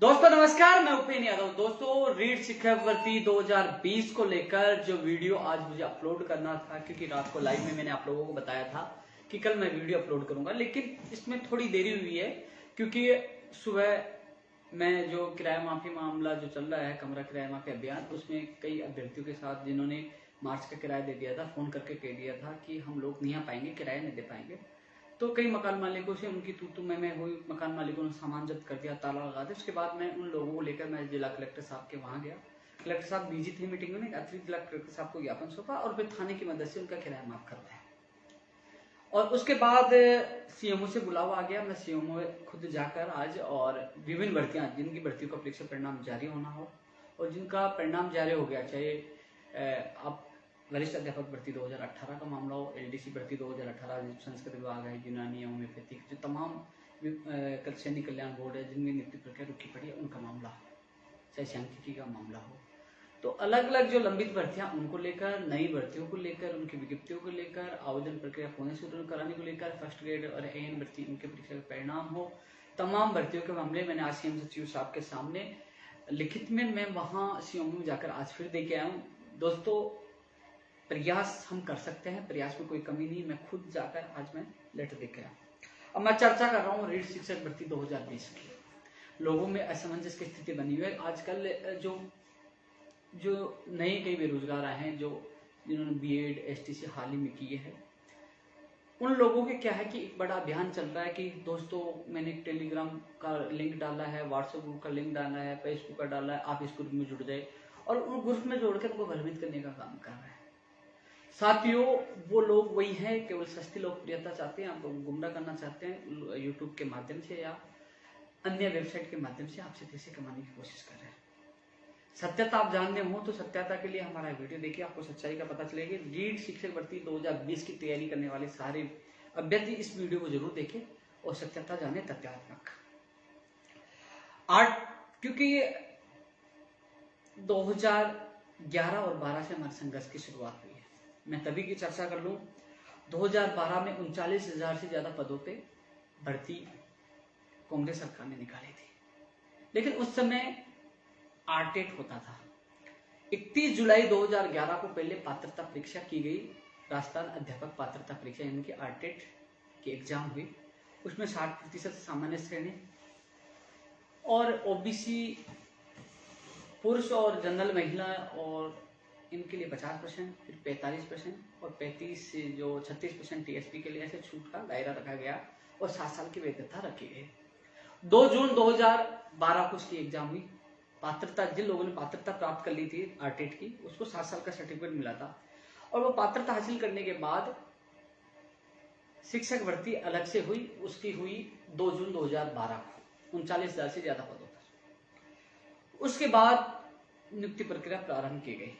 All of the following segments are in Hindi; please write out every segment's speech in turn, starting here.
दोस्तों नमस्कार, मैं उपेन यादव। दोस्तों रीट शिक्षक भर्ती 2020 को लेकर जो वीडियो आज मुझे अपलोड करना था, क्योंकि रात को लाइव में मैंने आप लोगों को बताया था कि कल मैं वीडियो अपलोड करूंगा, लेकिन इसमें थोड़ी देरी हुई है क्योंकि सुबह मैं जो किराया माफी मामला जो चल रहा है, कमरा किराया माफी अभियान, उसमें कई अभ्यर्थियों के साथ जिन्होंने मार्च का किराया दे दिया था, फोन करके कह दिया था कि हम लोग नहीं आ पाएंगे, किराया नहीं दे पाएंगे। तो कई मकान मालिकों से उनकी तू मैं हुई, मकान मालिकों ने सामान जब्त कर दिया, ताला लगा दिया। उसके बाद मैं उन लोगों को लेकर मैं जिला कलेक्टर साहब के वहां गया। कलेक्टर साहब बिजी थे मीटिंग में, अतिरिक्त जिला कलेक्टर साहब को ज्ञापन सौंपा और फिर थाने की मदद से उनका किराया माफ करवाया। और उसके बाद सीएमओ से बुलावा आ गया। मैं सीएमओ खुद जाकर आज, और विभिन्न भर्तियां जिनकी भर्तियों का परीक्षा परिणाम जारी होना हो और जिनका परिणाम जारी हो गया, चाहे आप वरिष्ठ अध्यापक भर्ती 2018 का मामला हो, एलडीसी भर्ती 2018, संस्कृत विभाग है, यूनानी होम्योपैथिक, जो तमाम सैनिक कल्याण बोर्ड है जिनमें नियुक्ति प्रक्रिया रुकी पड़ी है, उनका मामला हो, चाहे सांख्यिकी का मामला हो, तो अलग अलग जो लंबित भर्तियां उनको लेकर, नई भर्तियों को लेकर, उनकी विज्ञप्तियों को लेकर, आवेदन प्रक्रिया पुनः शुरू कराने को लेकर, फर्स्ट ग्रेड और एएन भर्ती उनके परीक्षा का परिणाम हो, तमाम भर्तियों के मामले मैंने आज सीएम सचिव साहब के सामने लिखित में मैं वहां सीएम में जाकर आज फिर दे के आया हूँ। दोस्तों प्रयास हम कर सकते हैं, प्रयास में कोई कमी नहीं। मैं खुद जाकर आज मैं लेटर देकर आया। अब मैं चर्चा कर रहा हूँ रीट शिक्षक भर्ती 2020 की। लोगों में असमंजस की स्थिति बनी हुई है। आजकल जो नए कई बेरोजगार आए हैं, जिन्होंने बीएड एसटीसी हाल ही में किए हैं, उन लोगों के क्या है कि एक बड़ा अभियान चल रहा है कि दोस्तों मैंने एक टेलीग्राम का लिंक डाला है, व्हाट्सएप ग्रुप का लिंक डाला है, फेसबुक का डाला है, आप इस ग्रुप में जुड़ जाए, और उन ग्रुप में जोड़कर उनको भ्रमित करने का काम कर रहे हैं। साथियों, वो लोग वही हैं, केवल सस्ती लोकप्रियता चाहते हैं, आपको गुमराह करना चाहते हैं यूट्यूब के माध्यम से या अन्य वेबसाइट के माध्यम से आपसे पैसे कमाने की कोशिश कर रहे हैं। सत्यता आप जानते हो तो सत्यता के लिए हमारा वीडियो देखिए, आपको सच्चाई का पता चलेगा। रीट शिक्षक भर्ती 2020 की तैयारी करने वाले सारे अभ्यर्थी इस वीडियो को जरूर देखें और सत्यता जाने, तथ्यात्मक आर्ट, क्योंकि 2011 और 12 से हमारे संघर्ष की शुरुआत हुई है। मैं तभी की चर्चा कर लूं, 2012 में 39,000 से ज्यादा पदों पे भर्ती कांग्रेस सरकार ने निकाली थी, लेकिन उस समय आरटेट होता था। 31 जुलाई 2011 को पहले पात्रता परीक्षा की गई, राजस्थान अध्यापक पात्रता परीक्षा यानी कि आरटेट की एग्जाम हुई। उसमें 60% सामान्य श्रेणी और ओबीसी पुरुष और जनरल महिला और इनके लिए 50%, फिर 45% और 36% टीएसपी के लिए ऐसे छूट का दायरा रखा गया और 7 साल की वैधता रखी गई। 2 जून 2012 को उसकी एग्जाम हुई। पात्रता, जिन लोगों ने पात्रता प्राप्त कर ली थी आरटेट की, उसको 7 साल का सर्टिफिकेट मिला था, और वो पात्रता हासिल करने के बाद शिक्षक भर्ती अलग से हुई। उसकी हुई 2 जून 2012 को 39,000 से ज्यादा पदों पर। उसके बाद नियुक्ति प्रक्रिया प्रारंभ की गई।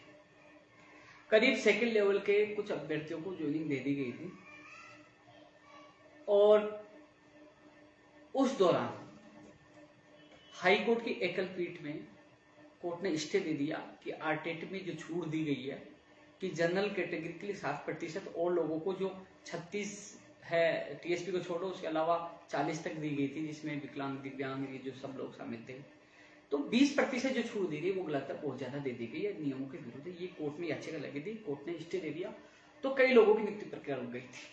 करीब सेकंड लेवल के कुछ अभ्यर्थियों को ज्वाइनिंग दे दी गई थी, और उस दौरान हाई कोर्ट की एकल पीठ में कोर्ट ने स्टे दे दिया कि आरटेट में जो छूट दी गई है कि जनरल कैटेगरी के लिए 60% और लोगों को जो 36 है टीएसपी को छोड़ो, उसके अलावा 40 तक दी गई थी, जिसमें विकलांग, दिव्यांग, ये जो सब लोग शामिल थे, तो 20% जो छूट दी गई वो गलत है, बहुत ज्यादा दे दी गई है, नियमों के विरुद्ध है। ये कोर्ट में याचिका लगी थी, कोर्ट ने स्टे दे दिया, तो कई लोगों की नियुक्ति प्रक्रिया रुक गई थी।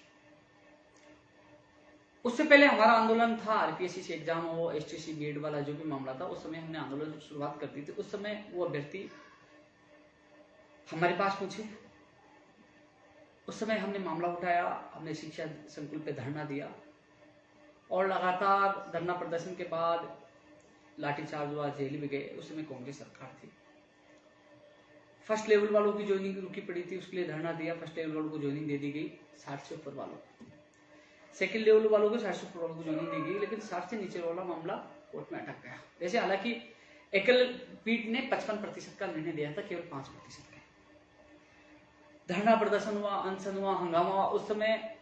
उससे पहले हमारा आंदोलन था, आरपीएससी से एग्जाम हो, एसटीसी बीएड वाला जो भी मामला था, उस समय हमने आंदोलन की शुरुआत कर दी थी। उस समय वो अभ्यर्थी हमारे पास पूछे, उस समय हमने मामला उठाया, हमने शिक्षा संकुल पे धरना दिया, और लगातार धरना प्रदर्शन के बाद लाठीचार्ज हुआ, जेल भी गए। उस समय कांग्रेस सरकार थी। फर्स्ट लेवल वालों की ज्वाइनिंग रुकी पड़ी थी, उसके लिए धरना दिया, फर्स्ट लेवल वालों को ज्वाइनिंग दे दी गई, 60 से ऊपर वालों को। सेकंड लेवल वालों को 60 से ऊपर वालों को ज्वाइनिंग दी गई, लेकिन 60 से नीचे वाला मामला कोर्ट में अटक गया। जैसे हालांकि एकल पीठ ने 55% का निर्णय दिया था, केवल 5% का। धरना प्रदर्शन हुआ, अनशन हुआ, हंगामा हुआ। उस समय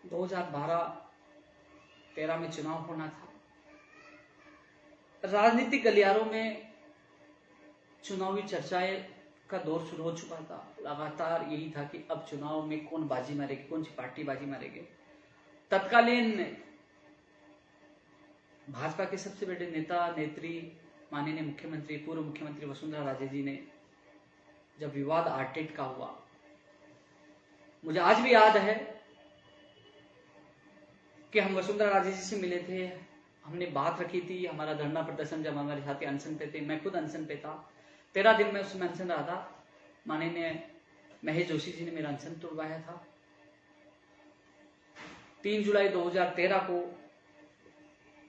2012-13 में चुनाव होना था। राजनीतिक गलियारों में चुनावी चर्चाएं का दौर शुरू हो चुका था। लगातार यही था कि अब चुनाव में कौन बाजी मारेगी, कौन सी पार्टी बाजी मारेगी। तत्कालीन भाजपा के सबसे बड़े नेता नेत्री माननीय मुख्यमंत्री पूर्व मुख्यमंत्री वसुंधरा राजे जी ने जब विवाद आरटेट का हुआ, मुझे आज भी याद है कि हम वसुंधरा राजे जी से मिले थे, हमने बात रखी थी, हमारा धरना प्रदर्शन, जब हमारे साथी अनशन पे थे, मैं खुद अनशन पे था, 13 दिन में उसमें अनशन रहा था, माननीय महेश जोशी जी ने मेरा अनशन तोड़वाया था। 3 जुलाई 2013 को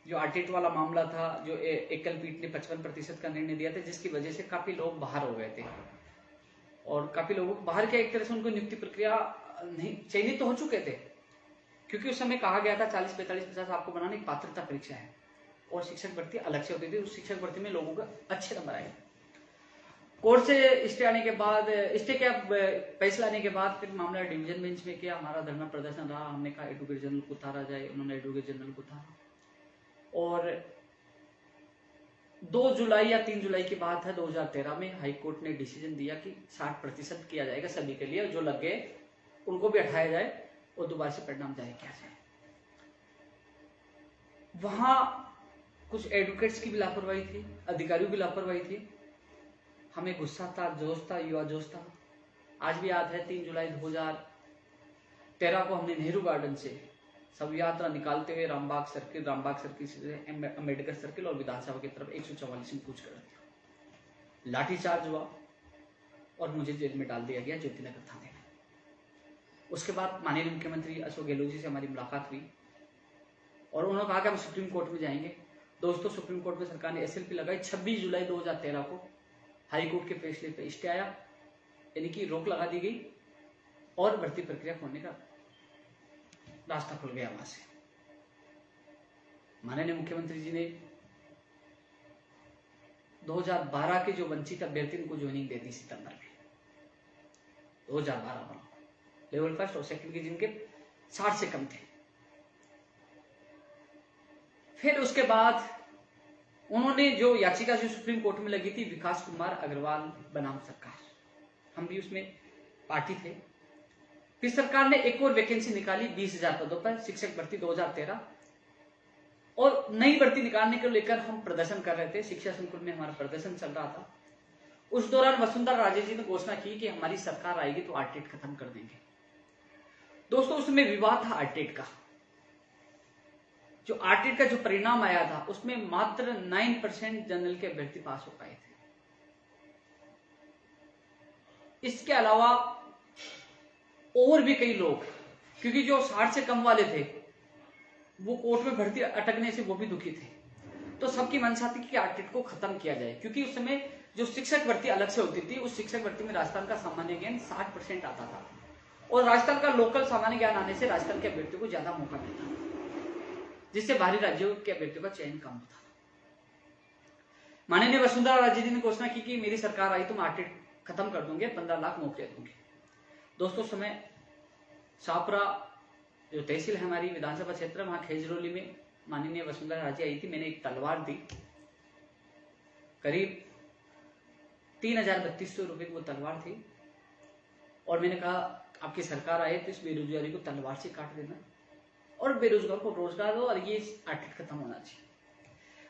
जो आरटेट वाला मामला था, जो एकल पीठ ने 55% का निर्णय दिया था, जिसकी वजह से काफी लोग बाहर हो गए थे और काफी लोगों को बाहर किया, एक तरह से उनको नियुक्ति प्रक्रिया नहीं चयनित तो हो चुके थे, क्योंकि उस समय कहा गया था 40, 45, 50 आपको बनाने की पात्रता परीक्षा है और शिक्षक भर्ती अलग से होती थी। उस शिक्षक भर्ती में लोगों को अच्छे नंबर आए। कोर्ट से स्टे आने के बाद, स्टे का फैसला आने के बाद फिर मामला डिवीजन बेंच में किया, हमारा धरना प्रदर्शन रहा, हमने कहा एडवोकेट जनरल को उतारा जाए, उन्होंने एडवोकेट जनरल को उतारा और 2 जुलाई या 3 जुलाई की बात है 2013 में हाई कोर्ट ने डिसीजन दिया कि 60% किया जाएगा सभी के लिए, जो लग गए उनको भी हटाया जाए और दोबारा से परिणाम जारी किया जाए। वहां कुछ एडवोकेट्स की भी लापरवाही थी, अधिकारियों की लापरवाही थी, हमें गुस्सा था, जोश था, युवा जोश था। आज भी याद है 3 जुलाई 2013 को हमने नेहरू गार्डन से सब यात्रा निकालते हुए रामबाग सर्किल से अम्बेडकर सर्किल और विधानसभा की तरफ 144 में कूच कर दिया। लाठीचार्ज हुआ और मुझे जेल में डाल दिया गया ज्योतिनगर थाने में। उसके बाद माननीय मुख्यमंत्री अशोक गहलोत जी से हमारी मुलाकात हुई और उन्होंने कहा कि हम सुप्रीम कोर्ट में जाएंगे। दोस्तों, सुप्रीम कोर्ट में सरकार ने एसएलपी लगाई। 26 जुलाई 2013 को हाई कोर्ट के फैसले पर स्टे आया, यानी कि रोक लगा दी गई और भर्ती प्रक्रिया खोलने का रास्ता खुल गया। वहां से माननीय मुख्यमंत्री जी ने 2012 के जो वंचित अभ्यर्थी उनको ज्वाइनिंग दे दी सितंबर में 2012 में, लेवल फर्स्ट और सेकंड के जिनके 60 से कम थे। फिर उसके बाद उन्होंने जो याचिका जो सुप्रीम कोर्ट में लगी थी, विकास कुमार अग्रवाल बनाम सरकार, हम भी उसमें पार्टी थे। फिर सरकार ने एक और वैकेंसी निकाली 20,000 पदों पर, शिक्षक भर्ती 2013, और नई भर्ती निकालने को लेकर हम प्रदर्शन कर रहे थे। शिक्षा संकुल में हमारा प्रदर्शन चल रहा था। उस दौरान वसुंधरा राजे जी ने घोषणा की कि हमारी सरकार आएगी तो आरटेट खत्म कर देंगे। दोस्तों, उसमें विवाद था आरटेट का। जो आरटेट का जो परिणाम आया था उसमें मात्र 9% जनरल के अभ्यर्थी पास हो पाए थे। इसके अलावा और भी कई लोग, क्योंकि जो 60 से कम वाले थे वो कोर्ट में भर्ती अटकने से वो भी दुखी थे, तो सबकी मंशा थी कि आरटेट को खत्म किया जाए, क्योंकि उस समय जो शिक्षक भर्ती अलग से होती थी, उस शिक्षक भर्ती में राजस्थान का सामान्य ज्ञान 60% आता था और राजस्थान का लोकल सामान्य ज्ञान आने से राजस्थान के अभ्यर्थियों को ज्यादा मौका मिलता था, जिससे बाहरी राज्यों के अभ्यर्थियों का चयन कम होता था। माननीय वसुंधरा राजे जी ने घोषणा की कि मेरी सरकार आई तो मैं आरटेट खत्म कर दूंगे, 15 लाख नौकरियां दूंगी। दोस्तों, समय शाहपुरा जो तहसील है हमारी विधानसभा क्षेत्र, वहां खेजरोली में माननीय वसुंधरा राजे आई थी। मैंने एक तलवार दी, करीब 3,3200 रुपए की वो तलवार थी और मैंने कहा आपकी सरकार आए तो इस बेरोजगारी को तलवार से काट देना और बेरोजगार को रोजगार दो और ये आरटेट खत्म होना चाहिए।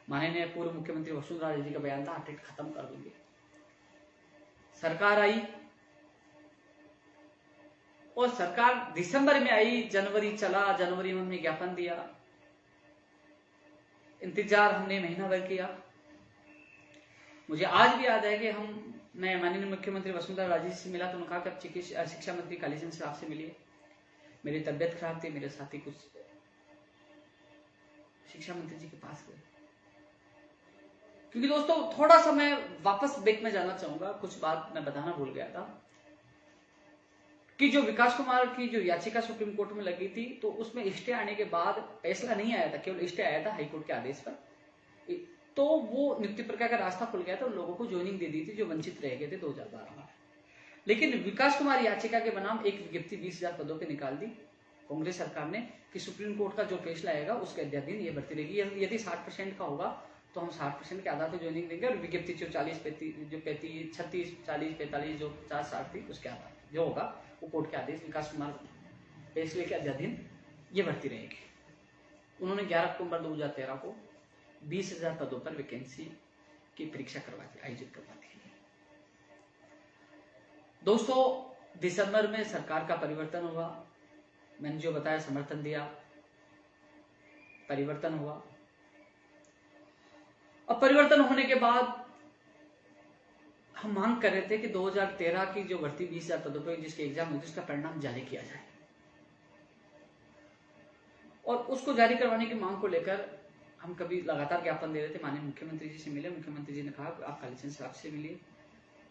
माननीय पूर्व मुख्यमंत्री वसुंधरा राजे जी का बयान था आरटेट खत्म कर देंगे। सरकार आई और सरकार दिसंबर में आई, जनवरी चला, जनवरी में हमने ज्ञापन दिया, इंतजार हमने महीना भर किया। मुझे आज भी याद है कि मैं माननीय मुख्यमंत्री वसुंधरा राजे जी से मिला तो उन्होंने कहा कि शिक्षा मंत्री कालीचंद साहब से मिलिए। मेरी तबियत खराब थी, मेरे साथी कुछ शिक्षा मंत्री जी के पास गए, क्योंकि दोस्तों थोड़ा सा मैं वापस बैक में जाना चाहूंगा, कुछ बात मैं बताना भूल गया था कि जो विकास कुमार की जो याचिका सुप्रीम कोर्ट में लगी थी, तो उसमें स्टे आने के बाद फैसला नहीं आया था, केवल स्टे आया था हाईकोर्ट के आदेश पर, तो वो नियुक्ति प्रक्रिया का रास्ता खुल गया था, लोगों को ज्वाइनिंग दे दी थी जो वंचित रह गए थे 2012 में। लेकिन विकास कुमार याचिका के बनाम एक विज्ञप्ति 20,000 पदों पर निकाल दी कांग्रेस सरकार ने कि सुप्रीम कोर्ट का जो फैसला आएगा उसके अध्याधीन ये भर्ती रहेगी। यदि 60% का होगा तो हम 60% के आधार पर ज्वाइनिंग देंगे और विज्ञप्ति जो 36, 40, 45 जो 50-60 थी उसके आधार जो होगा वो कोर्ट के आदेश विकास कुमार फैसले के अध्याधीन ये भर्ती रहेगी। उन्होंने 11 अक्टूबर 2013 को 20,000 पदों पर वैकेंसी की परीक्षा करवाती, आयोजित करवाती है। दोस्तों, दिसंबर में सरकार का परिवर्तन हुआ। मैंने जो बताया, समर्थन दिया, परिवर्तन हुआ। अब परिवर्तन होने के बाद हम मांग कर रहे थे कि 2013 की जो भर्ती 20,000 पदों पर जिसके एग्जाम हुई, उसका परिणाम जारी किया जाए। और उसको जारी करवाने की मांग को लेकर हम कभी लगातार ज्ञापन दे रहे थे। माननीय मुख्यमंत्री जी से मिले, मुख्यमंत्री जी ने कहा आप कालीचंद साहब से मिलिए।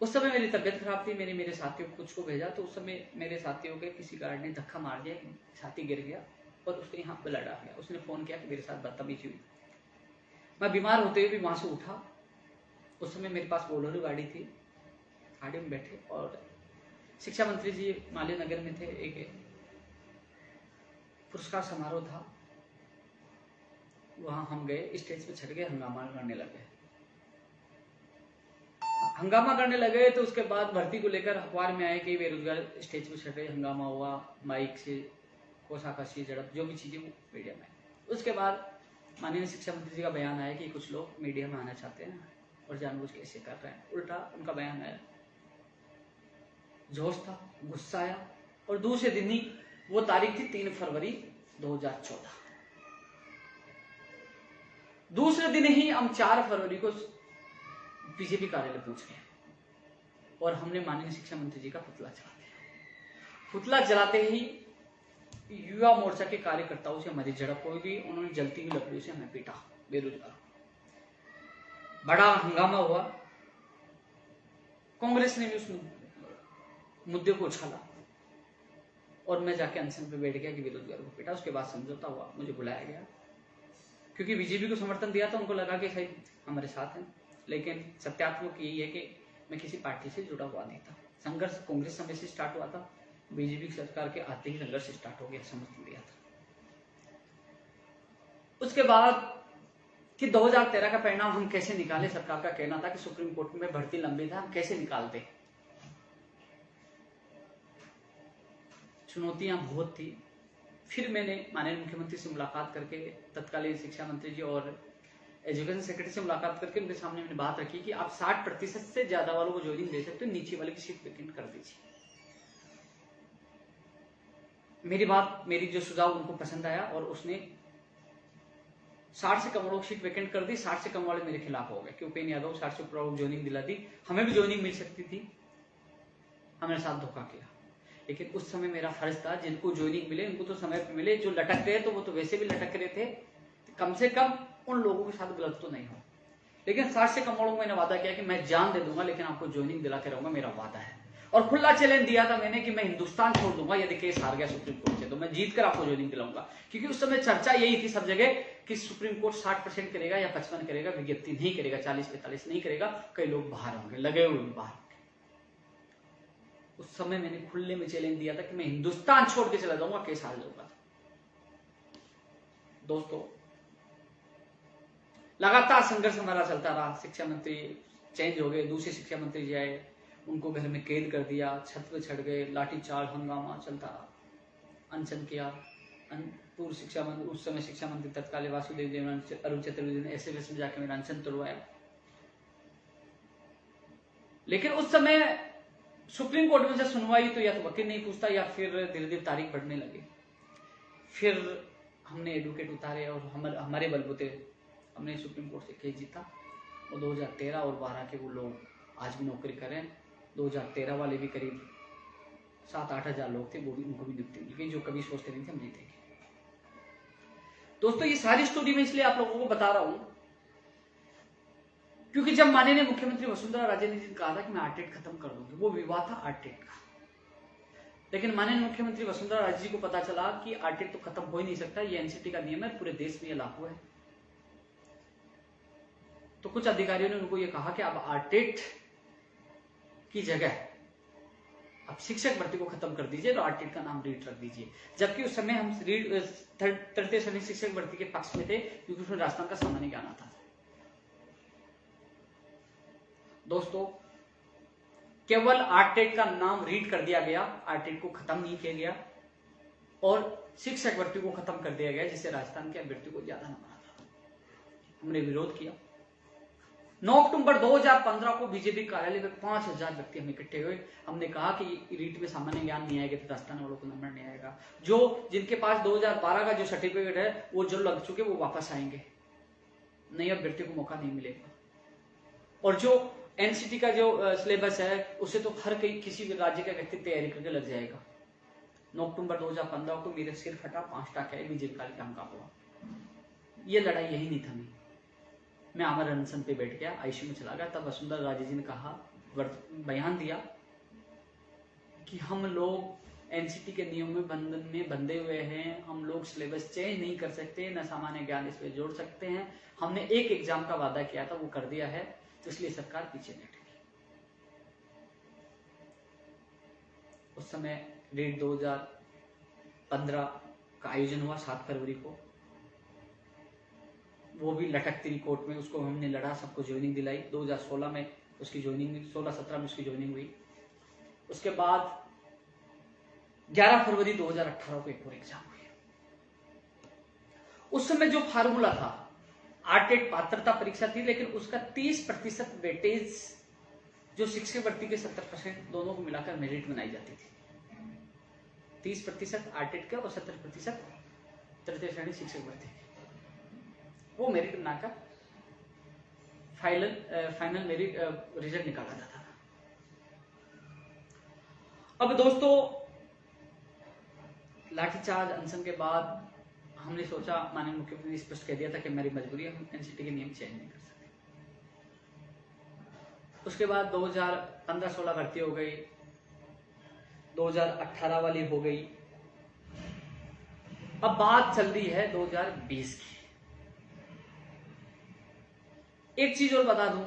उस समय मेरी तबियत खराब थी, मैंने मेरे साथियों को कुछ को भेजा, तो उस समय मेरे साथियों के किसी गार्ड ने धक्का मार दिया, साथी गिर गया और उसके यहाँ ब्लड आ गया। उसने फोन किया कि मेरे साथ बदतमीजी हुई। मैं बीमार होते हुए भी वहां से उठा। उस समय मेरे पास बोलेरो गाड़ी थी, गाड़ी में बैठे और शिक्षा मंत्री जी माले नगर में थे। एक पुरस्कार समारोह था, वहां हम गए, स्टेज पे चढ़ गए, हंगामा करने लगे। तो उसके बाद भर्ती को लेकर अखबार में आए कि बेरोजगार स्टेज पे चढ़ रहे, हंगामा हुआ, माइक से कोसाकसी झड़प, जो भी चीजें वो मीडिया में। उसके बाद माननीय शिक्षा मंत्री जी का बयान आया कि कुछ लोग मीडिया में आना चाहते हैं और जानबूझ के ऐसे कर रहे हैं। उल्टा उनका बयान आया, जोश था, गुस्सा आया। और दूसरे दिन ही, वो तारीख थी 3 फरवरी 2014, दूसरे दिन ही हम 4 फरवरी को बीजेपी कार्यालय पहुंच गए और हमने माननीय शिक्षा मंत्री जी का पुतला जला दिया। पुतला जलाते ही युवा मोर्चा के कार्यकर्ताओं से हमारी झड़प हो गई। उन्होंने जलती हुई लकड़ियों से हमें पीटा, बेरोजगार। बड़ा हंगामा हुआ। कांग्रेस ने भी उस मुद्दे को उछाला और मैं जाके अनशन पे बैठ गया कि बेरोजगारों को पीटा। उसके बाद समझौता हुआ, मुझे बुलाया गया क्योंकि बीजेपी को समर्थन दिया था, उनको लगा कि सही हमारे साथ हैं। लेकिन सत्यात्मक यही है कि मैं किसी पार्टी से जुड़ा हुआ नहीं था। संघर्ष कांग्रेस समय से स्टार्ट हुआ था, बीजेपी सरकार के आते ही संघर्ष स्टार्ट हो गया, समर्थन दिया था। उसके बाद कि 2013 का परिणाम हम कैसे निकाले, सरकार का कहना था कि सुप्रीम कोर्ट में भर्ती लंबी था, हम कैसे निकालते। चुनौतियां बहुत थी। फिर मैंने माननीय मुख्यमंत्री से मुलाकात करके, तत्कालीन शिक्षा मंत्री जी और एजुकेशन सेक्रेटरी से मुलाकात करके उनके सामने मैंने बात रखी कि आप 60% से ज्यादा वालों को ज्वाइनिंग दे सकते हो, नीचे वाले की सीट वैकेंट कर दीजिए। मेरी जो सुझाव उनको पसंद आया और उसने 60 से कम वालों की सीट वैकेंट कर दी। 60 से कम वाले मेरे खिलाफ हो गए कि उपेंद्र यादव 60 से ऊपर वालों को ज्वाइनिंग दिला दी, हमें भी ज्वाइनिंग मिल सकती थी, हमारे साथ धोखा किया। लेकिन उस समय मेरा फर्ज था, जिनको ज्वाइनिंग मिले उनको तो समय पे मिले, जो लटक गए तो वो तो वैसे भी लटक रहे थे, कम से कम उन लोगों के साथ गलत तो नहीं हो। लेकिन 60 से कम वालों को मैंने वादा किया कि मैं जान दे दूंगा लेकिन आपको ज्वाइनिंग दिलाते रहूंगा, मेरा वादा है। और खुला चैलेंज दिया था मैंने कि मैं हिंदुस्तान छोड़ दूंगा यदि केस हार गया सुप्रीम कोर्ट से, तो मैं जीत कर आपको ज्वाइनिंग दिलाऊंगा। क्योंकि उस समय चर्चा यही थी सब जगह कि सुप्रीम कोर्ट 60% करेगा या 55 करेगा, विज्ञप्ति नहीं करेगा, 40-45 नहीं करेगा, कई लोग बाहर होंगे, लगे हुए बाहर। उस समय मैंने खुले में चैलेंज दिया था कि मैं हिंदुस्तान छोड़ के चला जाऊंगा, केस हार जाऊंगा। दोस्तों, लगातार संघर्ष हमारा चलता रहा। शिक्षा मंत्री चेंज हो गए, दूसरे शिक्षा मंत्री जी आए, उनको घर में कैद कर दिया, छत पे चढ़ गए, लाठीचार्ज, हंगामा चलता रहा, अनशन किया। पूर्व शिक्षा मंत्री, उस समय शिक्षा मंत्री तत्कालीन वासुदेव देवनानी, अरुण चतुर्वेदी ने एसएफएस में जाकर मेरा अनशन तोड़वाया। लेकिन उस समय सुप्रीम कोर्ट में जब सुनवाई तो या तो वकील नहीं पूछता या फिर धीरे धीरे तारीख बढ़ने लगी। फिर हमने एडवोकेट उतारे और हमारे बलबूते हमने सुप्रीम कोर्ट से केस जीता और 2013 और 12 के वो लोग आज भी नौकरी करें। 2013 वाले भी करीब 7-8 हजार लोग थे, वो भी, उनको भी नियुक्ति मिल गई, जो कभी सोचते नहीं थे हम जीतेंगे। दोस्तों, ये सारी स्टोरी मैं इसलिए आप लोगों को बता रहा हूं क्योंकि जब माननीय मुख्यमंत्री वसुंधरा राजे ने कहा था कि मैं आरटेट खत्म कर दूंगी, वो विवाद था आरटेट का। लेकिन माननीय मुख्यमंत्री वसुंधरा राजे जी को पता चला कि आरटेट तो खत्म हो ही नहीं सकता, ये एनसीटी का नियम है, पूरे देश में ये लागू है। तो कुछ अधिकारियों ने उनको ये कहा कि आप आरटेट की जगह अब शिक्षक भर्ती को खत्म कर दीजिए तो आरटेट का नाम रीट रख दीजिए। जबकि उस समय हम तृतीय श्रेणी शिक्षक भर्ती के पक्ष में थे क्योंकि उसमें राजस्थान का सामान्य ज्ञान आता था। दोस्तों, केवल आरटेट का नाम रीड कर दिया गया, आरटेट को खत्म नहीं किया गया और शिक्षक भर्ती को खत्म कर दिया गया, जिससे राजस्थान के अभ्यर्थी को ज्यादा नंबर आता था। हमने विरोध किया। 9 अक्टूबर 2015 को बीजेपी कार्यालय में 5000 व्यक्ति हम इकट्ठे हुए। हमने कहा कि रीट में सामान्य ज्ञान नहीं आएगा तो दस्ताने वालों को नंबर नहीं आएगा। जो जिनके पास 2012 का जो सर्टिफिकेट है वो जो लग चुके वो वापस आएंगे, नहीं अब व्यक्ति को मौका नहीं मिलेगा। और जो एनसीटी का जो सिलेबस है उसे तो हर किसी भी राज्य का व्यक्ति तैयारी करके लग जाएगा। 9 अक्टूबर 2015 को मेरे सिर फटा, 5 टाके बीजेपी कार्यक्रम का हुआ। ये लड़ाई यही नहीं थमी। मैं आमर अनशन पे बैठ गया, आईसीयू में चला गया। तब वसुंधरा राजे जी ने कहा, बयान दिया कि हम लोग एनसीटी के नियम में बंधन में बंधे हुए हैं, हम लोग सिलेबस चेंज नहीं कर सकते, न सामान्य ज्ञान इसमें जोड़ सकते हैं। हमने एक एग्जाम का वादा किया था वो कर दिया है, तो इसलिए सरकार पीछे नहीं हटेगी। उस समय रीट 2015 का आयोजन हुआ 7 फरवरी को। वो भी लटकती कोर्ट में, उसको हमने लड़ा, सबको ज्वाइनिंग दिलाई। 2016 में उसकी ज्वाइनिंग, 16-17 में उसकी ज्वाइनिंग हुई। उसके बाद 11 फरवरी 2018 को एक और एग्जाम हुई। उस समय जो फार्मूला था, आरटेट पात्रता परीक्षा थी, लेकिन उसका 30% वेटेज जो शिक्षक भर्ती के 70% दोनों को मिलाकर मेरिट बनाई जाती थी। 30% आरटेट का और 70% तृतीय श्रेणी शिक्षक भर्ती की, वो मेरिट बनाकर फाइनल मेरिट रिजल्ट निकाला जाता था। अब दोस्तों लाठीचार्ज अनशन के बाद हमने सोचा, माननीय मुख्यमंत्री ने स्पष्ट कह दिया था कि हमारी मजबूरी है, हम एनसीटी के नियम चेंज नहीं कर सकते। उसके बाद 2015-16 भर्ती हो गई, 2018 वाली हो गई। अब बात चल रही है 2020 की। एक चीज और बता दूं,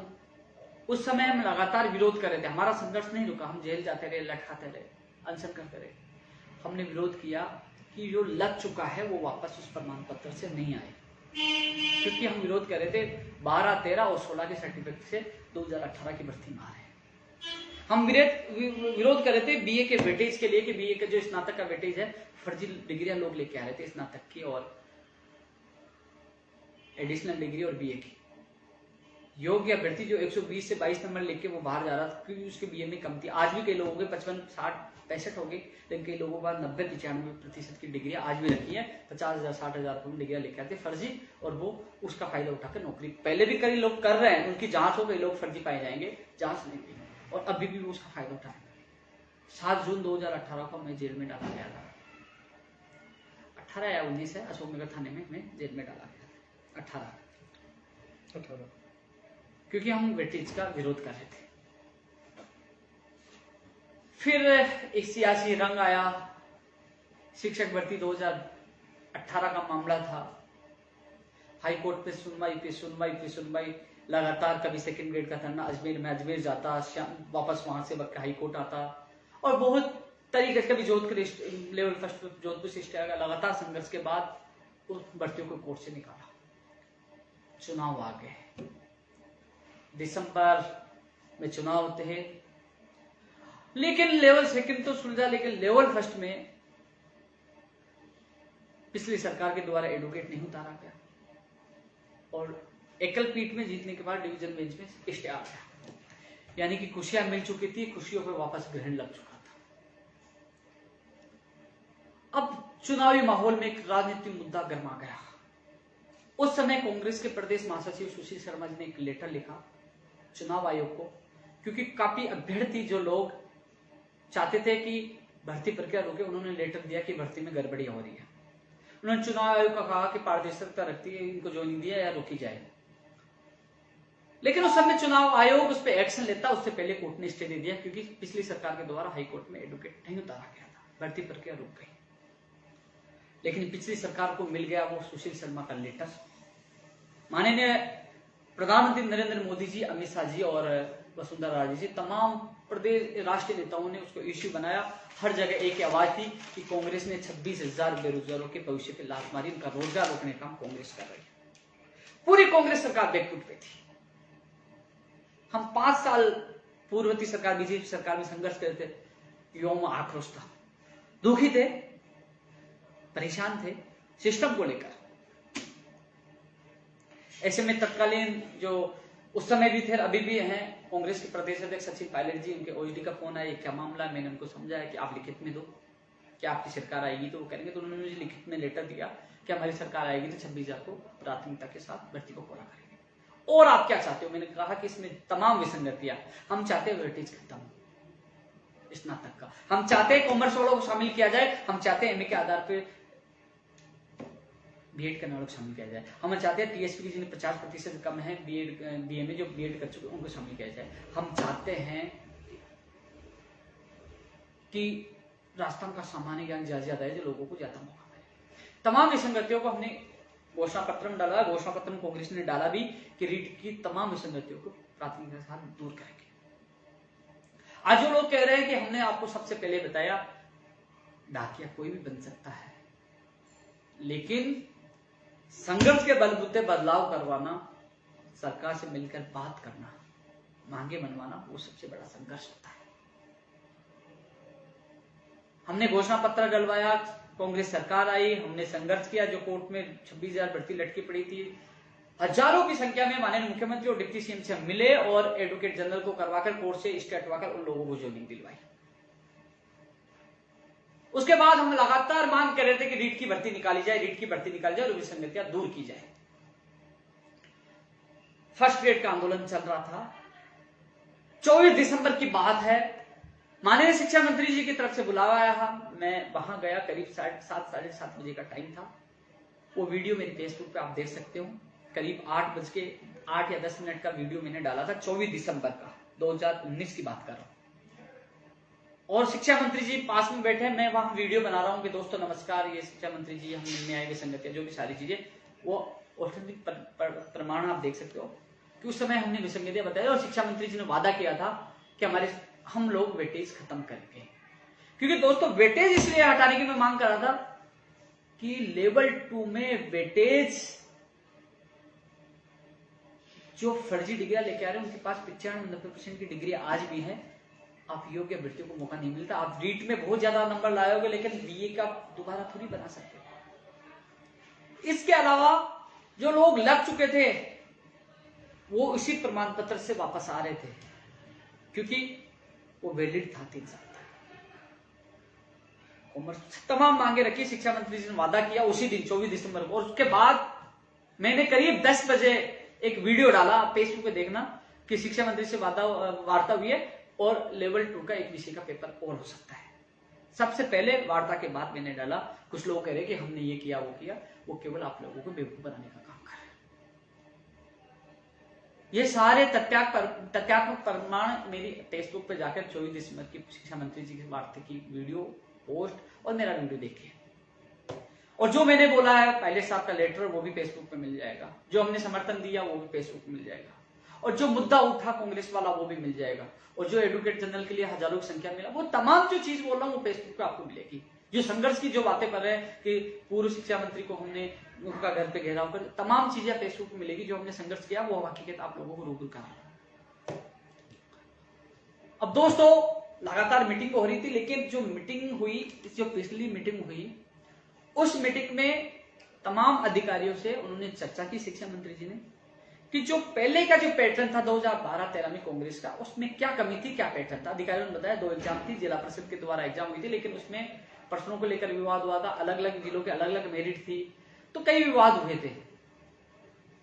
उस समय हम लगातार विरोध कर रहे थे, हमारा संघर्ष नहीं रुका, हम जेल जाते रहे, लटकाते रहे, अनशन करते रहे। हमने विरोध किया कि जो लग चुका है वो वापस उस प्रमाण पत्र से नहीं आए, क्योंकि हम विरोध कर रहे थे 12, 13 और 16 के सर्टिफिकेट से 2018 की भर्ती में आ रहे हैं। हम विरोध कर रहे थे बीए के वेटेज के लिए, कि बीए के जो स्नातक का वेटेज है, फर्जी डिग्रियां लोग लेके आ रहे थे, स्नातक की और एडिशनल डिग्री और बीए की। योग्य अभ्यर्थी जो 120 से 22 नंबर लेके वो बाहर जा रहा था, क्योंकि उसके बीए में कम थी। आज भी कई लोगों के 55, 60, 65 हो गए, लेकिन कई लोगों के पास 90-95% की डिग्रियां आज भी रखी है। 50,000, 60,000 रुपये में डिग्रियां लेके आते फर्जी, और वो उसका फायदा उठाकर नौकरी, पहले भी कई लोग कर रहे हैं, उनकी जांच हो गई, लोग फर्जी पाए जाएंगे, जांच नहीं हुई, और अभी भी वो उसका फायदा उठाएंगे। 7 जून 2018 को मैं जेल में डाला गया था। 18 या 19 है, अशोक नगर थाने में मैं जेल में डाला गया था। 18, क्योंकि हम वेटेज का विरोध कर रहे थे। फिर एक सियासी रंग आया, शिक्षक भर्ती 2018 का मामला था। हाई कोर्ट पे सुनवाई, लगातार कभी सेकंड ग्रेड का धरना, अजमेर में, अजमेर जाता, वापस वहां से हाई कोर्ट आता, और बहुत तरीके से, कभी जोधपुर लेवल फर्स्ट जोधपुर से स्टे आएगा। लगातार संघर्ष के बाद उस भर्तियों को कोर्ट से निकाला। चुनाव आ गए, दिसंबर में चुनाव होते हैं, लेकिन लेवल सेकंड तो सुलझा, लेकिन लेवल फर्स्ट में पिछली सरकार के द्वारा एडवोकेट नहीं उतारा गया, और एकल पीठ में जीतने के बाद डिवीजन बेंच में स्टे आ गया। यानी कि खुशियां मिल चुकी थी, खुशियों पर वापस ग्रहण लग चुका था। अब चुनावी माहौल में एक राजनीतिक मुद्दा गर्मा गया। उस समय कांग्रेस के प्रदेश महासचिव सुशील शर्मा जी ने एक लेटर लिखा चुनाव आयोग को, क्योंकि काफी अभ्यर्थी जो लोग चाहते थे कि भर्ती प्रक्रिया रोके, उन्होंने लेटर दिया कि भर्ती में गड़बड़ी हो रही है। उन्होंने चुनाव आयोग का कहा कि पारदर्शिता रखती है, इनको ज्वाइनिंग दिया या रोकी जाए। लेकिन उस समय चुनाव आयोग उस पर एक्शन लेता, उससे पहले कोर्ट ने स्टे दे दिया, क्योंकि पिछली सरकार के द्वारा हाई कोर्ट में एडवोकेट नहीं उतारा गया था, भर्ती प्रक्रिया रुक गई। लेकिन पिछली सरकार को मिल गया वो सुशील शर्मा का लेटर। माननीय प्रधानमंत्री नरेंद्र मोदी जी, अमित शाह जी और वसुंधरा राजे जी, तमाम प्रदेश राष्ट्रीय नेताओं ने उसको इश्यू बनाया। हर जगह एक आवाज थी कि कांग्रेस ने 26,000 बेरोजगारों के भविष्य पे लात मारी, उनका रोजगार रोकने का काम कांग्रेस कर रही है। पूरी कांग्रेस सरकार बैकफुट पे थी। हम 5 साल पूर्ववर्ती सरकार, बीजेपी सरकार में संघर्ष करते थे, युवाओं में आक्रोश था, दुखी थे, परेशान थे सिस्टम को लेकर। ऐसे में तत्कालीन जो उस समय भी थे अभी भी हैं कांग्रेस के प्रदेश अध्यक्ष सचिन पायलट जी, उनके ओएसडी का फोन आया, क्या मामला है। मैंने उनको समझाया कि आप लिखित में दो, क्या आपकी सरकार आएगी तो वो करेंगे। तो उन्होंने मुझे लिखित में लेटर दिया कि हमारी सरकार आएगी तो 26,000 को प्राथमिकता के साथ भर्ती को पूरा करेंगे। और आप क्या चाहते हो? मैंने कहा कि इसमें तमाम विसंगतियां, हम चाहते हैं वेटेज खत्म स्नातक का, हम चाहते हैं कॉमर्स वालों को शामिल किया जाए, हम चाहते हैं एमए के आधार पर बीएड करने वालों को शामिल किया जाए, हम चाहते हैं टीएसपी की जिन्हें 50% कम है बीए में जो बीएड कर चुके उनको शामिल किया जाए, हम चाहते हैं कि राजस्थान का सामान्य ज्ञान ज्यादा है जो लोगों को ज्यादा मौका मिले। तमाम विसंगतियों को हमने घोषणा पत्र में डाला, घोषणा पत्र में कांग्रेस ने डाला भी कि रीट की तमाम विसंगतियों को प्राथमिकता के साथ दूर करेंगे। आज जो लोग कह रहे हैं कि हमने आपको सबसे पहले बताया, डाकिया कोई भी बन सकता है, लेकिन संघर्ष के बलबूते बदलाव करवाना, सरकार से मिलकर बात करना, मांगे मनवाना, वो सबसे बड़ा संघर्ष होता है। हमने घोषणा पत्र डलवाया, कांग्रेस सरकार आई, हमने संघर्ष किया, जो कोर्ट में 26,000 भर्ती लटकी पड़ी थी, हजारों की संख्या में माननीय मुख्यमंत्री और डिप्टी सीएम से मिले और एडवोकेट जनरल को करवाकर कोर्ट से स्टे हटवाकर उन लोगों को ज्वाइनिंग दिलवाई। उसके बाद हम लगातार मांग कर रहे थे कि रीट की भर्ती निकाली जाए, रीट की भर्ती निकाली जाए और विसंगतियां दूर की जाए। फर्स्ट ग्रेड का आंदोलन चल रहा था। 24 दिसंबर की बात है, माननीय शिक्षा मंत्री जी की तरफ से बुलावा आया, मैं वहां गया, करीब 7:30 साढ़े 7 बजे का टाइम था। वो वीडियो मेरे फेसबुक पे आप देख सकते हो, करीब 8 या 10 मिनट का वीडियो मैंने डाला था, 24 दिसंबर का 2019 की बात कर रहा हूं। और शिक्षा मंत्री जी पास में बैठे, मैं वहां वीडियो बना रहा हूं कि दोस्तों नमस्कार, ये शिक्षा मंत्री जी, हम मिलने आए, विसंगतियां, जो भी सारी चीजें, वो ऑथेंटिक प्रमाण आप देख सकते हो कि उस समय हमने विसंगतियां बताई और शिक्षा मंत्री जी ने वादा किया था कि हम लोग वेटेज खत्म करेंगे। क्योंकि दोस्तों वेटेज इसलिए हटाने की मैं मांग कर रहा था कि लेवल 2 में वेटेज जो फर्जी डिग्रियां लेके आ रहे हैं उनके पास 95-90% की डिग्री आज भी है। आप योग्य अभ्यर्थियों को मौका नहीं मिलता। आप रीट में बहुत ज्यादा नंबर लाए होगे, लेकिन बीए का दोबारा थोड़ी बना सकते। इसके अलावा जो लोग लग चुके थे वो इसी प्रमाण पत्र से वापस आ रहे थे, क्योंकि वो वैलिड था 3 साल तक। कॉमर्स तमाम मांगे रखी, शिक्षा मंत्री जी ने वादा किया उसी दिन 24 दिसंबर को। और उसके बाद मैंने करीब 10 बजे एक वीडियो डाला, फेसबुक पे देखना, कि शिक्षा मंत्री से वार्ता हुई है और लेवल 2 का एक विषय का पेपर और हो सकता है। सबसे पहले वार्ता के बाद मैंने डाला। कुछ लोग कह रहे कि हमने ये किया वो किया, वो केवल आप लोगों को बेवकूफ बनाने का काम कर रहे हैं। ये सारे तथ्यात्मक प्रमाण मेरी फेसबुक पे जाकर 24 दिसंबर की शिक्षा मंत्री जी की वार्ता की वीडियो पोस्ट और मेरा वीडियो देखिए। और जो मैंने बोला है पायलट साहब का लेटर, वो भी फेसबुक पे मिल जाएगा। जो हमने समर्थन दिया वो भी फेसबुक पे मिल जाएगा। और जो मुद्दा उठा कांग्रेस वाला वो भी मिल जाएगा। और जो एडवोकेट जनरल के लिए हजारों की संख्या मिला, वो तमाम जो चीज बोल रहा हूँ वो फेसबुक पे आपको मिलेगी। जो संघर्ष की जो बातें कर रहे हैं कि पूर्व शिक्षा मंत्री को हमने उनका घर पे घेराव कर, तमाम चीजें फेसबुक पे मिलेगी। जो हमने संघर्ष किया वो हकीकत आप लोगों को रूबरू करा। अब दोस्तों लगातार मीटिंग हो रही थी, लेकिन जो मीटिंग हुई, जो पिछली मीटिंग हुई, उस मीटिंग में तमाम अधिकारियों से उन्होंने चर्चा की शिक्षा मंत्री जी ने, कि जो पहले का जो पैटर्न था 2012-13 में कांग्रेस का, उसमें क्या कमी थी, क्या पैटर्न था। अधिकारियों ने बताया 2 एग्जाम थी, जिला परिषद के द्वारा एग्जाम हुई थी, लेकिन उसमें प्रश्नों को लेकर विवाद हुआ था। अलग अलग जिलों के अलग अलग मेरिट थी, तो कई विवाद हुए थे।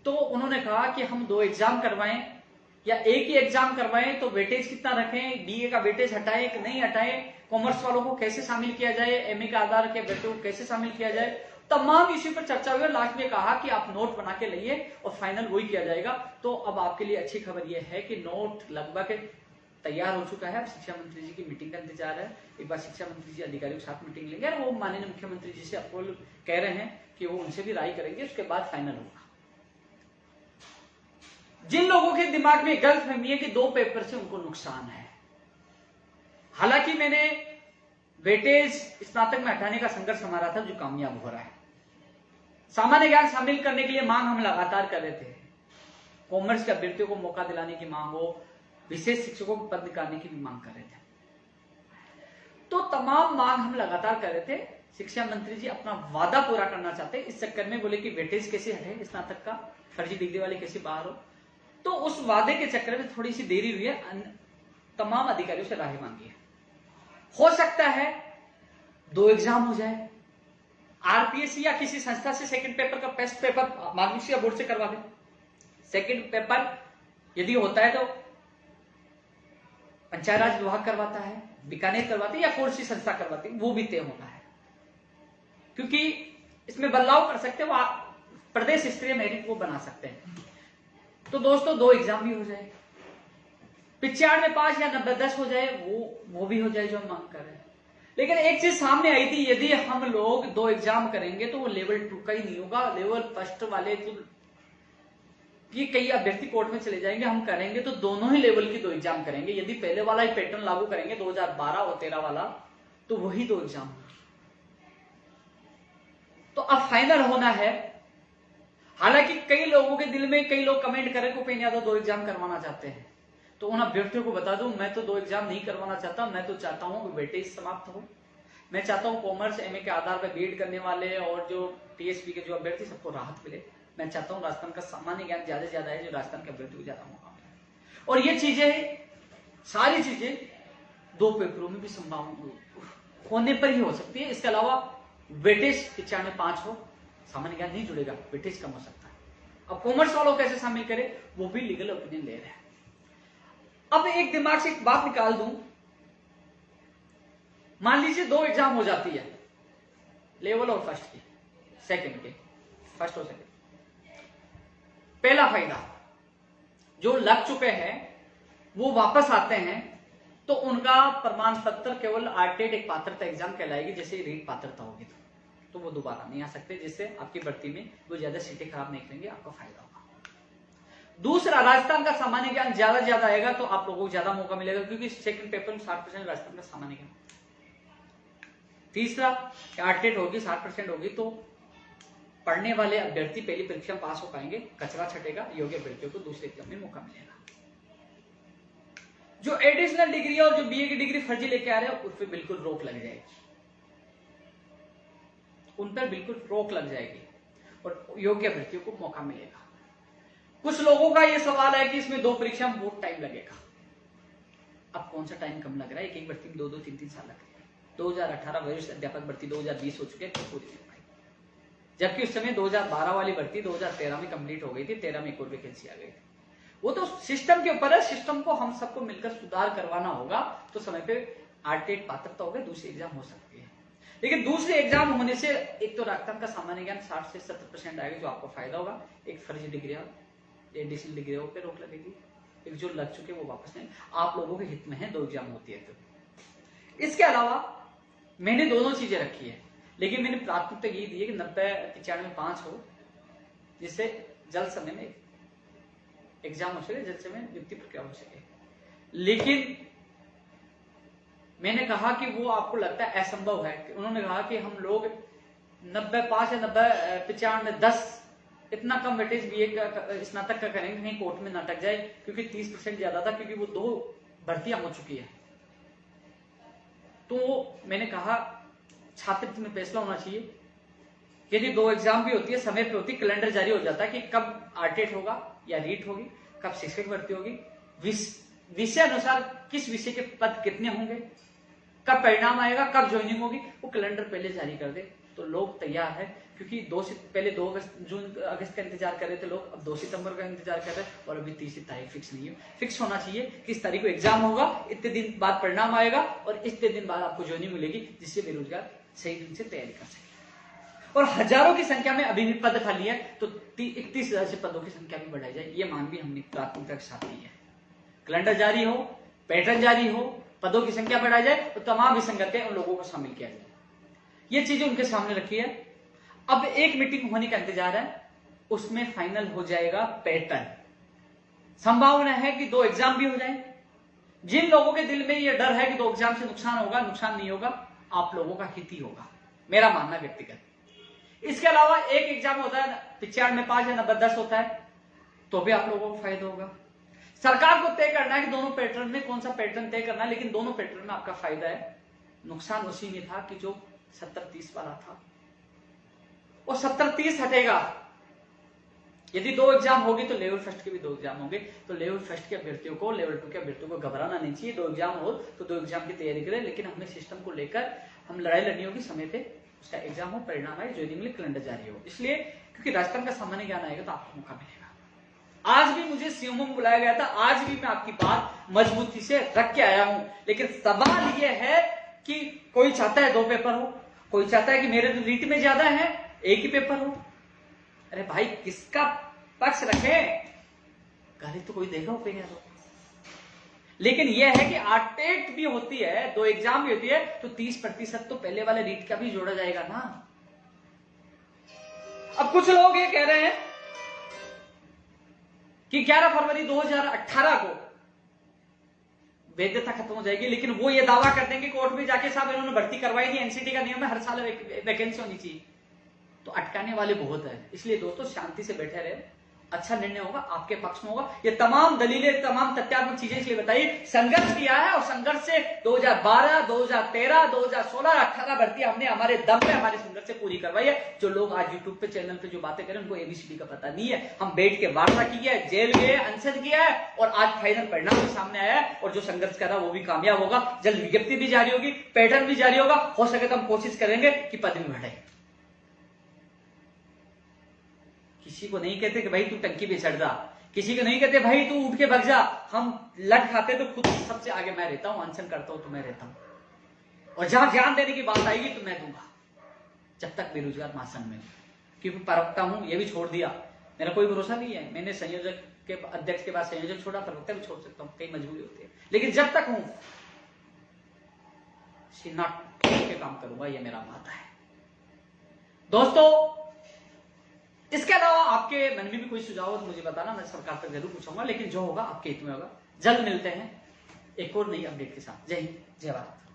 तो उन्होंने कहा कि हम 2 एग्जाम करवाएं या एक ही एग्जाम करवाएं, तो वेटेज कितना रखें, डीए का वेटेज हटाएं कि नहीं हटाएं, कॉमर्स वालों को कैसे शामिल किया जाए, एमए का आधार के अभ्यर्थियों को कैसे शामिल किया जाए। तमाम इश्यू पर चर्चा हुई और लास्ट में कहा कि आप नोट बना के लाइए और फाइनल वही किया जाएगा। तो अब आपके लिए अच्छी खबर यह है कि नोट लगभग तैयार हो चुका है। अब शिक्षा मंत्री जी की मीटिंग का इंतजार है। एक बार शिक्षा मंत्री जी अधिकारियों के साथ मीटिंग लेंगे और वो माननीय मुख्यमंत्री जी से अप्रूवल कह रहे हैं कि वो उनसे भी राय करेंगे, उसके बाद फाइनल होगा। जिन लोगों के दिमाग में गलतफहमी है कि 2 पेपर से उनको नुकसान है, हालांकि मैंने वेटेज स्नातक में हटाने का संघर्ष हमारा था जो कामयाब हो रहा है। सामान्य ज्ञान शामिल करने के लिए मांग हम लगातार कर रहे थे। कॉमर्स के अभ्यर्थियों को मौका दिलाने की मांग हो, विशेष शिक्षकों को पद निकालने की भी मांग कर रहे थे। तो तमाम मांग हम लगातार कर रहे थे। शिक्षा मंत्री जी अपना वादा पूरा करना चाहते हैं। इस चक्कर में बोले कि वेटेज कैसे हटे, स्नातक का फर्जी डिग्री वाले कैसे बाहर हो। तो उस वादे के चक्कर में थोड़ी सी देरी हुई है, तमाम अधिकारियों से राय मांगी है। हो सकता है 2 एग्जाम हो जाए, आरपीएससी या किसी संस्था से सेकंड पेपर का टेस्ट पेपर माध्यमिक बोर्ड से करवा दे। सेकंड पेपर यदि होता है तो पंचायत राज विभाग करवाता है, बीकानेर करवाते हैं या कौन सी संस्था करवाती है, वो भी तय होना है, क्योंकि इसमें बदलाव कर सकते हैं, वो प्रदेश स्तरीय मेरिट वो बना सकते हैं। तो दोस्तों 2 एग्जाम भी हो जाए, 95 पास या 90-10 हो जाए, वो भी हो जाए जो हम मांग कर रहे हैं। लेकिन एक चीज सामने आई थी, यदि हम लोग 2 एग्जाम करेंगे तो वो लेवल 2 का ही नहीं होगा, लेवल फर्स्ट वाले जो ये कई अभ्यर्थी कोर्ट में चले जाएंगे, हम करेंगे तो दोनों ही लेवल की 2 एग्जाम करेंगे। यदि पहले वाला ही पैटर्न लागू करेंगे 2012 और 13 वाला, तो वही 2 एग्जाम होंगे। तो अब फाइनल होना है। हालांकि कई लोगों के दिल में, कई लोग कमेंट करें को उपेंद्र यादव 2 एग्जाम करवाना चाहते हैं, तो उन अभ्यर्थियों को बता दूं, मैं तो 2 एग्जाम नहीं करवाना चाहता। मैं तो चाहता हूं कि वेटेज समाप्त हो। मैं चाहता हूं कॉमर्स एमए के आधार पर बीएड करने वाले और जो टीएसपी के जो अभ्यर्थी सबको राहत मिले। मैं चाहता हूं राजस्थान का सामान्य ज्ञान ज्यादा से ज्यादा है, जो राजस्थान के अभ्यर्थी को ज्यादा मौका मिले। और ये चीजें, सारी चीजें 2 पेपरों में भी संभावना होने पर ही हो सकती है। इसके अलावा वेटेज 95 हो, सामान्य ज्ञान नहीं जुड़ेगा, वेटेज कम हो सकता है। अब कॉमर्स वालों कैसे शामिल करें, वो भी लीगल ओपिनियन ले रहे हैं। अब एक दिमाग से एक बात निकाल दूं, मान लीजिए 2 एग्जाम हो जाती है, लेवल और फर्स्ट की, सेकंड के, फर्स्ट और सेकंड। पहला फायदा, जो लग चुके हैं वो वापस आते हैं तो उनका प्रमाण पत्र केवल आरटेट एक पात्रता एग्जाम कहलाएगी, जैसे रीट पात्रता होगी तो वो दोबारा नहीं आ सकते, जिससे आपकी भर्ती में वो ज्यादा सीटें खराब नहीं करेंगे, आपका फायदा होगा। दूसरा, राजस्थान का सामान्य ज्ञान ज्यादा आएगा तो आप लोगों को ज्यादा मौका मिलेगा, क्योंकि सेकंड पेपर में 60% राजस्थान का सामान्य ज्ञान। तीसरा, आरटेट होगी 60% होगी तो पढ़ने वाले अभ्यर्थी पहली परीक्षा में पास हो पाएंगे, कचरा छटेगा, योग्य अभ्यर्थियों को दूसरे एग्जाम में मौका मिलेगा। जो एडिशनल डिग्री और जो बीए की डिग्री फर्जी लेके आ रहे हैं उस पर बिल्कुल रोक लग जाएगी, उन पर बिल्कुल रोक लग जाएगी और योग्य अभ्यर्थियों को मौका मिलेगा। कुछ लोगों का यह सवाल है कि इसमें 2 परीक्षा में बहुत टाइम लगेगा। अब कौन सा टाइम कम लग रहा है, एक भर्ती में 2-2, 3-3 साल लग रहे हैं। 2018 वरिष्ठ अध्यापक भर्ती 2020 हो चुके हैं, पूरी नहीं पाई, जबकि उस समय 2012 वाली भर्ती 2013 में कंप्लीट हो गई थी, 13 में एक और वैकेंसी आ गई थी। वो तो सिस्टम के ऊपर है, सिस्टम को हम सबको मिलकर सुधार करवाना होगा, तो समय पे आरटेट पात्रता होगा, दूसरी एग्जाम हो सकती है। लेकिन दूसरे एग्जाम होने से एक तो राजस्थान का सामान्य ज्ञान 60 से 70% आएगा, जो आपको फायदा होगा। एक फर्जी डिग्री, एडिशनल डिग्रियों पे रोक लगेगी, एक जो लग चुके वो वापस नहीं, आप लोगों के हित में है 2 एग्जाम होती है तो। इसके अलावा मैंने दोनों चीजें रखी है, लेकिन मैंने प्राथमिकता यही दी है कि 90-95 5 हो, जिससे जल्द समय में एग्जाम हो सके, जल्द समय में नियुक्ति प्रक्रिया हो सके। लेकिन मैंने कहा कि वो आपको लगता है असंभव है। उन्होंने कहा कि हम लोग 95 या 95 10 इतना कम वेटेज बीए का स्नातक का करेंगे, कहीं कोर्ट में ना अटक जाए, क्योंकि 30% ज्यादा था, क्योंकि वो 2 भर्तियां हो चुकी है। तो मैंने कहा छात्र में फैसला होना चाहिए, यदि 2 एग्जाम भी होती है, समय पे होती, कैलेंडर जारी हो जाता है कि कब आरटेट होगा या रीट होगी, कब शिक्षक भर्ती होगी, विषय अनुसार किस विषय के पद कितने होंगे, कब परिणाम आएगा, कब ज्वाइनिंग होगी, वो कैलेंडर पहले जारी कर दे तो लोग तैयार है। क्योंकि पहले 2 अगस्त का इंतजार कर रहे थे लोग, अब 2 सितंबर का इंतजार कर रहे हैं, और अभी 30 तारीख फिक्स नहीं है। फिक्स होना चाहिए कि इस तारीख को एग्जाम होगा, इतने दिन बाद परिणाम आएगा और इतने दिन बाद आपको ज्वाइनिंग मिलेगी, जिससे बेरोजगार सही ढंग से तैयारी कर सके। और हजारों की संख्या में अभी भी पद खाली है, तो 31,000 से पदों की संख्या भी बढ़ाई जाए, ये मांग भी हमने प्राथमिकता के साथ ली है। कैलेंडर जारी हो, पैटर्न जारी हो, पदों की संख्या बढ़ाई जाए, तो तमाम विसंगतियां उन लोगों को शामिल किया जाए, ये चीजें उनके सामने रखी है। अब एक मीटिंग होने का इंतजार है, उसमें फाइनल हो जाएगा पैटर्न। संभावना है कि 2 एग्जाम भी हो जाए। जिन लोगों के दिल में ये डर है कि 2 एग्जाम से नुकसान होगा, नुकसान नहीं होगा, आप लोगों का हित ही होगा, मेरा मानना व्यक्तिगत। इसके अलावा एक एग्जाम होता है 95 5 या 90-10 होता है, तो भी आप लोगों को फायदा होगा। सरकार को तय करना है कि दोनों पैटर्न में कौन सा पैटर्न तय करना है, लेकिन दोनों पैटर्न में आपका फायदा है। नुकसान उसी में था कि जो 70-30 वाला था, और 70-30 हटेगा। यदि 2 एग्जाम होगी तो लेवल फर्स्ट के भी 2 एग्जाम होंगे, तो लेवल फर्स्ट के अभ्यर्थियों को, लेवल 2 के अभ्यर्थियों को घबराना नहीं चाहिए। 2 एग्जाम हो तो 2 एग्जाम की तैयारी करें, लेकिन हमें सिस्टम को लेकर हम लड़ाई लड़नी होगी, समय पे उसका एग्जाम हो, परिणाम आए, ज्वाइनिंग लिस्ट, कैलेंडर जारी हो। इसलिए क्योंकि राजस्थान का सामान्य ज्ञान आएगा तो आपको मौका मिलेगा। आज भी मुझे सीएमओ में बुलाया गया था, आज भी मैं आपकी बात मजबूती से रख के आया हूं, लेकिन सवाल यह है कि कोई चाहता है 2 पेपर हो, कोई चाहता है कि मेरे तो रीट में ज्यादा है, एक ही पेपर हो। अरे भाई, किसका पक्ष रखे? गाली तो कोई देगा ओपिनियन तो। लेकिन यह है कि आर्टेट भी होती है, 2 एग्जाम भी होती है, तो 30% तो पहले वाले रीट का भी जोड़ा जाएगा ना। अब कुछ लोग ये कह रहे हैं कि 11 फरवरी 2018 को वैधता खत्म हो जाएगी, लेकिन वो ये दावा कर देंगे कोर्ट में जाके, साहब इन्होंने भर्ती करवाई थी, एनसीटी का नियम है हर साल वैकेंसी होनी चाहिए। तो अटकाने वाले बहुत है। इसलिए दोस्तों शांति से बैठे रहे, अच्छा निर्णय होगा, आपके पक्ष में होगा। ये तमाम दलीलें, तमाम तथ्यात्मक चीजें इसलिए बताई, संघर्ष किया है, और संघर्ष से 2012, 2013, 2016, 18 भर्ती हमने हमारे दम पे, हमारे संघर्ष से पूरी करवाई है। जो लोग आज यूट्यूब पे, चैनल पे जो बातें करें, उनको एबीसीडी का पता नहीं है। हम बैठ के वार्ता की है, जेल गए, अनशन किया है, और आज फाइनल परिणाम भी सामने आया है, और जो संघर्ष कर रहा है वो भी कामयाब होगा। जल्द विज्ञप्ति भी जारी होगी, पैटर्न भी जारी होगा, हो सके तो हम कोशिश करेंगे कि पद भी बढ़े। किसी को नहीं कहते कि भाई तू टंकी पे चढ़ जा, किसी को नहीं कहते भाई तू उठ के भग जा। हम लट खाते तो खुद सबसे आगे मैं रहता हूं, अनशन करता हूं तो मैं रहता हूं, और जहां ध्यान देने की बात आएगी तो मैं दूंगा, जब तक बेरोजगार महासंघ में, क्योंकि प्रवक्ता हूं ये भी छोड़ दिया, मेरा कोई भरोसा नहीं है। मैंने संयोजक के अध्यक्ष के बाद संयोजक छोड़ा, प्रवक्ता भी छोड़ सकता हूं, कई मजबूरी होती है, लेकिन जब तक हूं सिन्नाट के काम करूंगा, ये मेरा वादा है। दोस्तों, इसके अलावा आपके मन में भी कोई सुझाव हो तो मुझे बताना, मैं सरकार तक जरूर पूछूंगा, लेकिन जो होगा आपके हित में होगा। जल्द मिलते हैं एक और नई अपडेट के साथ। जय हिंद, जय भारत।